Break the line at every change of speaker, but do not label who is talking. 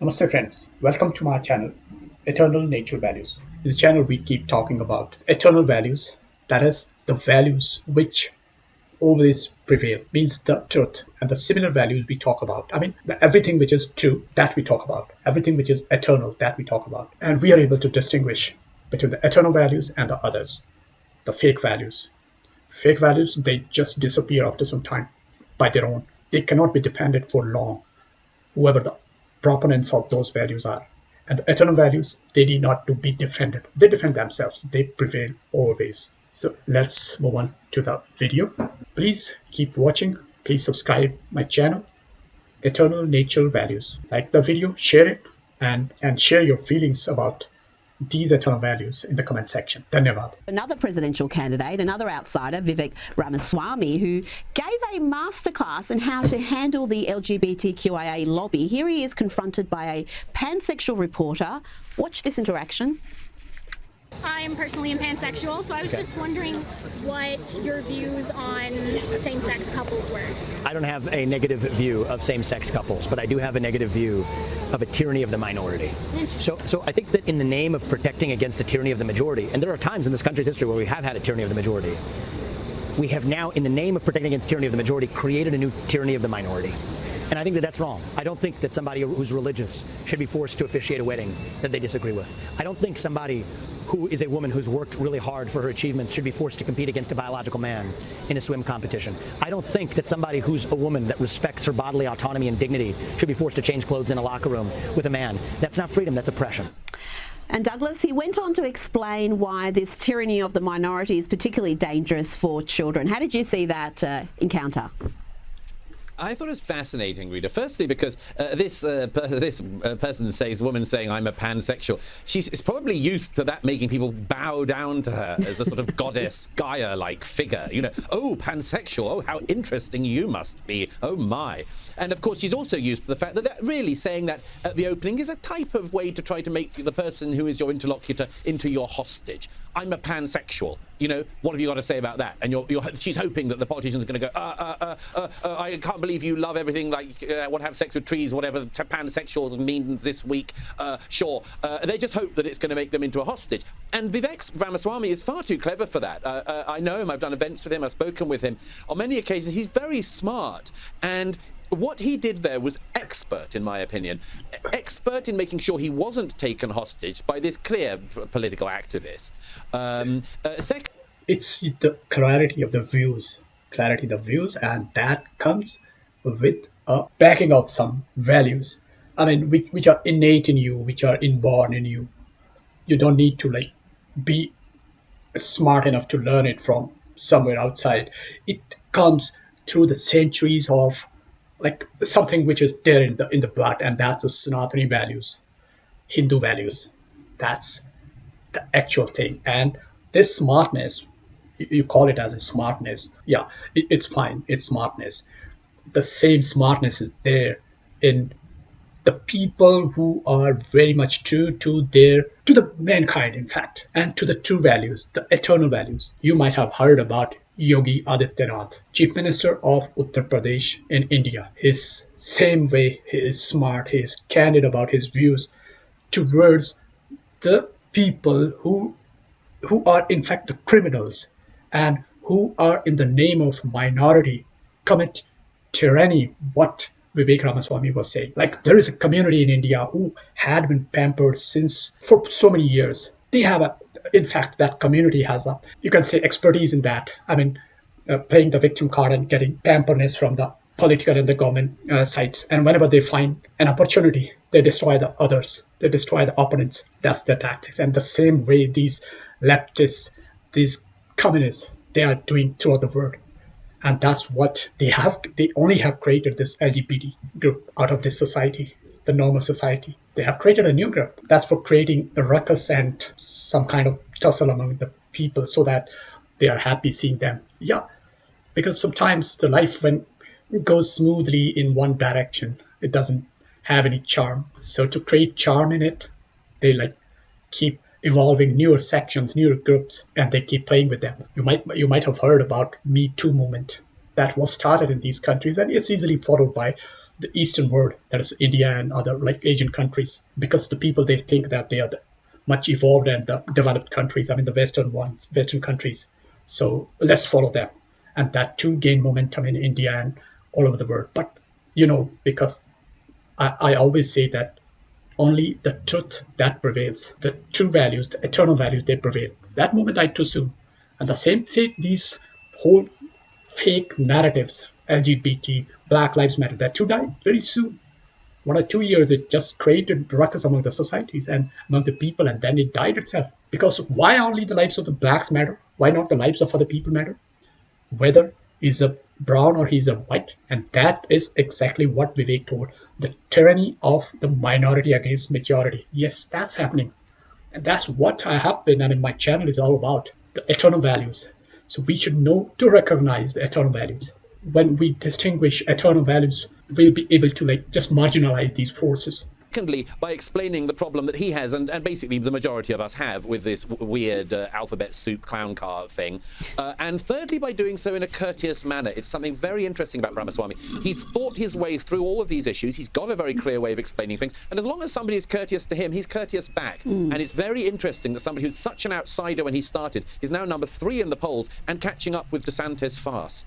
Namaste friends, welcome to my channel, Eternal Nature Values. In the channel we keep talking about eternal values, that is, the values which always prevail, means the truth and the similar values we talk about. Everything which is true, that we talk about. Everything which is eternal, that we talk about. And we are able to distinguish between the eternal values and the others, the fake values. Fake values, they just disappear after some time by their own. They cannot be defended for long, whoever the proponents of those values are. And the eternal values, they need not to be defended. They defend themselves. They prevail always. So let's move on to the video. Please keep watching. Please subscribe my channel, Eternal Nature Values. Like the video, share it, and share your feelings about these eternal values in the comment section. Dhanyavad.
Another presidential candidate, another outsider, Vivek Ramaswami, who gave a masterclass on how to handle the LGBTQIA lobby. Here he is confronted by a pansexual reporter. Watch this interaction.
I am personally pansexual, so I was just wondering what your views on same-sex couples were.
I don't have a negative view of same-sex couples, but I do have a negative view of a tyranny of the minority. So I think that in the name of protecting against the tyranny of the majority, and there are times in this country's history where we have had a tyranny of the majority, we have now, in the name of protecting against tyranny of the majority, created a new tyranny of the minority. And I think that that's wrong. I don't think that somebody who's religious should be forced to officiate a wedding that they disagree with. I don't think somebody who is a woman who's worked really hard for her achievements should be forced to compete against a biological man in a swim competition. I don't think that somebody who's a woman that respects her bodily autonomy and dignity should be forced to change clothes in a locker room with a man. That's not freedom, that's oppression.
And Douglas, he went on to explain why this tyranny of the minority is particularly dangerous for children. How did you see that encounter?
I thought it was fascinating, Rita. Firstly, because this person says, woman saying, I'm a pansexual. She's probably used to that making people bow down to her as a sort of goddess Gaia-like figure. You know, oh, pansexual. Oh, how interesting you must be. Oh, my. And of course, she's also used to the fact that they're really saying that at the opening is a type of way to try to make the person who is your interlocutor into your hostage. I'm a pansexual. You know, what have you got to say about that? And she's hoping that the politicians are going to go, I can't believe you love everything, like want to have sex with trees, whatever pansexuals means this week. Sure. They just hope that it's going to make them into a hostage. And Vivek Ramaswamy is far too clever for that. I know him. I've done events with him. I've spoken with him. On many occasions, he's very smart. And what he did there was expert, in my opinion. Expert in making sure he wasn't taken hostage by this clear political activist.
It's the clarity of the views, and that comes with a backing of some values. Which are innate in you, which are inborn in you. You don't need to be smart enough to learn it from somewhere outside. It comes through the centuries of something which is there in the blood, and that's the Sanatani values, Hindu values. That's the actual thing. And this smartness, you call it as a smartness. Yeah, it's fine. It's smartness. The same smartness is there in the people who are very much true to the mankind, in fact, and to the true values, the eternal values. You might have heard about Yogi Adityanath, Chief Minister of Uttar Pradesh in India. His same way, he is smart, he is candid about his views towards the people who are in fact the criminals and who are in the name of minority commit tyranny. What Vivek Ramaswamy was saying. There is a community in India who had been pampered for so many years. They have in fact, that community has you can say, expertise in that. Playing the victim card and getting pamperness from the political and the government sides. And whenever they find an opportunity, they destroy the others. They destroy the opponents. That's their tactics. And the same way these leftists, these communists, they are doing throughout the world. And that's what they have. They only have created this LGBT group out of this society, the normal society. They have created a new group. That's for creating a ruckus and some kind of tussle among the people so that they are happy seeing them. Yeah, because sometimes the life when it goes smoothly in one direction, it doesn't have any charm. So to create charm in it, they keep evolving newer sections, newer groups, and they keep playing with them. You might have heard about Me Too movement that was started in these countries, and it's easily followed by the Eastern world, that is India and other like Asian countries, because the people they think that they are much evolved and the developed countries. I mean, the Western ones, Western countries. So let's follow them, and that too gained momentum in India and all over the world. But because I always say that only the truth that prevails, the true values, the eternal values, they prevail. That moment died too soon. And the same thing, these whole fake narratives, LGBT, Black Lives Matter, that too died very soon. 1 or 2 years, it just created ruckus among the societies and among the people, and then it died itself. Because why only the lives of the blacks matter? Why not the lives of other people matter? Whether he's a brown or he's a white. And that is exactly what Vivek told. The tyranny of the minority against majority. Yes, that's happening. And that's what I have been, my channel is all about, the eternal values. So we should know to recognize the eternal values. When we distinguish eternal values, we'll be able to just marginalize these forces.
Secondly, by explaining the problem that he has, and basically the majority of us have with this weird alphabet soup clown car thing. And thirdly, by doing so in a courteous manner. It's something very interesting about Ramaswamy. He's thought his way through all of these issues. He's got a very clear way of explaining things. And as long as somebody is courteous to him, he's courteous back. And it's very interesting that somebody who's such an outsider when he started is now number 3 in the polls and catching up with DeSantis fast.